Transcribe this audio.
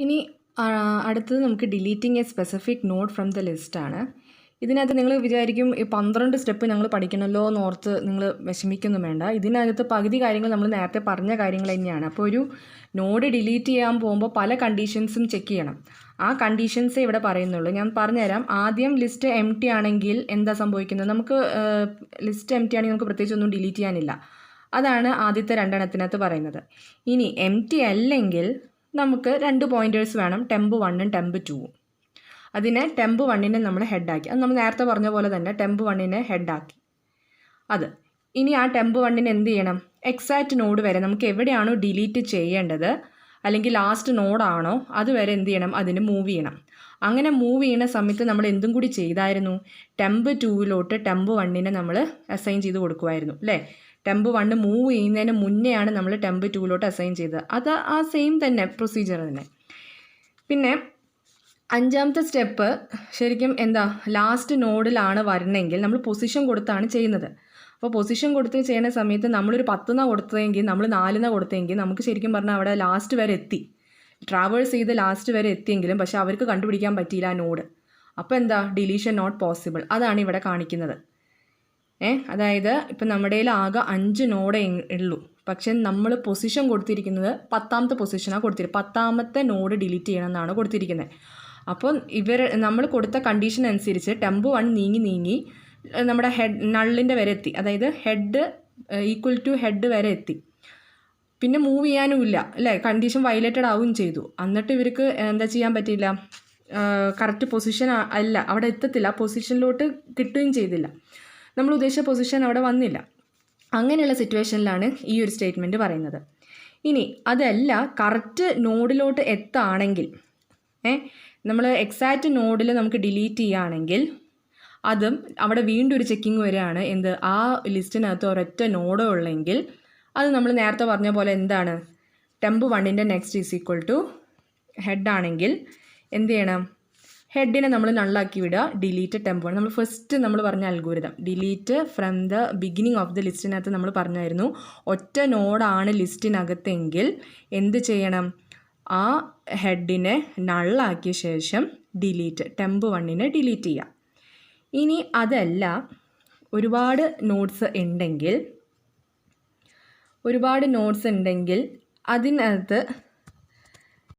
ഇനി അടുത്തത് നമുക്ക് deleting a specific node from the ലിസ്റ്റാണ്. ഇതിനകത്ത് നിങ്ങൾ വിചാരിക്കും ഈ 12 സ്റ്റെപ്പ് ഞങ്ങൾ പഠിക്കണമല്ലോ എന്നോർത്ത് നിങ്ങൾ വിഷമിക്കൊന്നും വേണ്ട. ഇതിനകത്ത് പകുതി കാര്യങ്ങൾ നമ്മൾ നേരത്തെ പറഞ്ഞ കാര്യങ്ങൾ തന്നെയാണ്. അപ്പോൾ ഒരു നോഡ് ഡിലീറ്റ് ചെയ്യാൻ പോകുമ്പോൾ പല കണ്ടീഷൻസും ചെക്ക് ചെയ്യണം. ആ കണ്ടീഷൻസേ ഇവിടെ പറയുന്നുള്ളൂ. ഞാൻ പറഞ്ഞുതരാം. ആദ്യം ലിസ്റ്റ് എം ടി ആണെങ്കിൽ എന്താ സംഭവിക്കുന്നത്? നമുക്ക് ലിസ്റ്റ് എം ടി ആണെങ്കിൽ നമുക്ക് പ്രത്യേകിച്ച് ഒന്നും ഡിലീറ്റ് ചെയ്യാനില്ല. അതാണ് ആദ്യത്തെ രണ്ടെണ്ണത്തിനകത്ത് പറയുന്നത്. ഇനി എം ടി അല്ലെങ്കിൽ നമുക്ക് 2 പോയിൻറ്റേഴ്സ് വേണം, ടെമ്പ് 1ഉം ടെമ്പ് 2ഉം. അതിനെ ടെമ്പ് 1നെ നമ്മൾ ഹെഡാക്കി. അത് നമ്മൾ നേരത്തെ പറഞ്ഞ പോലെ തന്നെ ടെമ്പ് 1നെ ഹെഡാക്കി. അത് ഇനി ആ ടെമ്പ് 1നെ എന്ത് ചെയ്യണം? എക്സാക്റ്റ് നോഡ് വരെ നമുക്ക് എവിടെയാണോ ഡിലീറ്റ് ചെയ്യേണ്ടത് അല്ലെങ്കിൽ ലാസ്റ്റ് നോഡാണോ അതുവരെ എന്ത് ചെയ്യണം? അതിന് മൂവ് ചെയ്യണം. അങ്ങനെ മൂവ് ചെയ്യുന്ന സമയത്ത് നമ്മൾ എന്തും കൂടി ചെയ്തായിരുന്നു? ടെമ്പ് 2യിലോട്ട് ടെമ്പ് 1നെ നമ്മൾ അസൈൻ ചെയ്ത് കൊടുക്കുമായിരുന്നു അല്ലേ? ടെമ്പ് 1 മൂവ് ചെയ്യുന്നതിന് മുന്നെയാണ് നമ്മൾ ടെമ്പ് 2യിലോട്ട് അസൈൻ ചെയ്തത്. അത് ആ സെയിം തന്നെ പ്രൊസീജിയർ തന്നെ. പിന്നെ 5ാമത്തെ സ്റ്റെപ്പ് ശരിക്കും എന്താ? ലാസ്റ്റ് നോഡിലാണ് വരണമെങ്കിൽ നമ്മൾ പൊസിഷൻ കൊടുത്താണ് ചെയ്യുന്നത്. അപ്പോൾ പൊസിഷൻ കൊടുത്ത് ചെയ്യുന്ന സമയത്ത് നമ്മളൊരു 10 കൊടുത്തതെങ്കിൽ നമ്മൾ 4 കൊടുത്തെങ്കിൽ നമുക്ക് ശരിക്കും പറഞ്ഞാൽ അവിടെ ലാസ്റ്റ് വരെ എത്തി, ട്രാവേഴ്സ് ചെയ്ത് ലാസ്റ്റ് വരെ എത്തിയെങ്കിലും പക്ഷെ അവർക്ക് കണ്ടുപിടിക്കാൻ പറ്റിയില്ല ആ നോഡ്. അപ്പോൾ എന്താ? Deletion not possible. അതാണ് ഇവിടെ കാണിക്കുന്നത്. അതായത് ഇപ്പം നമ്മുടെ കയ്യിൽ ആകെ 5 നോഡേ ഉള്ളൂ, പക്ഷെ നമ്മൾ പൊസിഷൻ കൊടുത്തിരിക്കുന്നത് 10ാമത്തെ പൊസിഷനാണ് കൊടുത്തിരിക്കുന്നത്. 10ാമത്തെ നോഡ് ഡിലീറ്റ് ചെയ്യണമെന്നാണ് കൊടുത്തിരിക്കുന്നത്. അപ്പോൾ നമ്മൾ കൊടുത്ത കണ്ടീഷൻ അനുസരിച്ച് ടെമ്പ് 1 നീങ്ങി നമ്മുടെ നള്ളിൻ്റെ വരെ എത്തി, അതായത് ഹെഡ് ഈക്വൽ ടു ഹെഡ് വരെ എത്തി. പിന്നെ മൂവ് ചെയ്യാനും ഇല്ല അല്ലേ? കണ്ടീഷൻ വയലേറ്റഡ് ആവുകയും ചെയ്തു. എന്നിട്ട് ഇവർക്ക് എന്താ ചെയ്യാൻ പറ്റിയില്ല, കറക്റ്റ് പൊസിഷൻ അല്ല, അവിടെ എത്തത്തില്ല, പൊസിഷനിലോട്ട് കിട്ടുകയും ചെയ്തില്ല, നമ്മൾ ഉദ്ദേശിച്ച പൊസിഷൻ അവിടെ വന്നില്ല. അങ്ങനെയുള്ള സിറ്റുവേഷനിലാണ് ഈ ഒരു സ്റ്റേറ്റ്മെൻറ്റ് പറയുന്നത്. ഇനി അതല്ല, കറക്റ്റ് നോഡിലോട്ട് എത്താണെങ്കിൽ, നമ്മൾ എക്സാക്റ്റ് നോഡിൽ നമുക്ക് ഡിലീറ്റ് ചെയ്യുകയാണെങ്കിൽ അതും അവിടെ വീണ്ടും ഒരു ചെക്കിങ് വരികയാണ്. എന്ത്? ആ ലിസ്റ്റിനകത്ത് ഒരൊറ്റ നോഡോ ഉള്ളെങ്കിൽ അത് നമ്മൾ നേരത്തെ പറഞ്ഞ പോലെ എന്താണ്? ടെമ്പ് 1ൻ്റെ നെക്സ്റ്റ് ഈസ് ഈക്വൽ ടു ഹെഡാണെങ്കിൽ എന്ത് ചെയ്യണം? ഹെഡിനെ നമ്മൾ നള്ളാക്കി വിടുക, ഡിലീറ്റ് ടെമ്പ് 1. നമ്മൾ ഫസ്റ്റ് നമ്മൾ പറഞ്ഞ algorithm delete from the beginning of the ലിസ്റ്റിനകത്ത് നമ്മൾ പറഞ്ഞായിരുന്നു ഒറ്റ നോഡാണ് ലിസ്റ്റിനകത്തെങ്കിൽ എന്ത് ചെയ്യണം? ആ ഹെഡിനെ നള്ളാക്കിയ ശേഷം ഡിലീറ്റ് ടെമ്പ് 1നെ ഡിലീറ്റ് ചെയ്യുക. ഇനി അതല്ല, ഒരുപാട് നോഡ്സ് ഉണ്ടെങ്കിൽ അതിനകത്ത്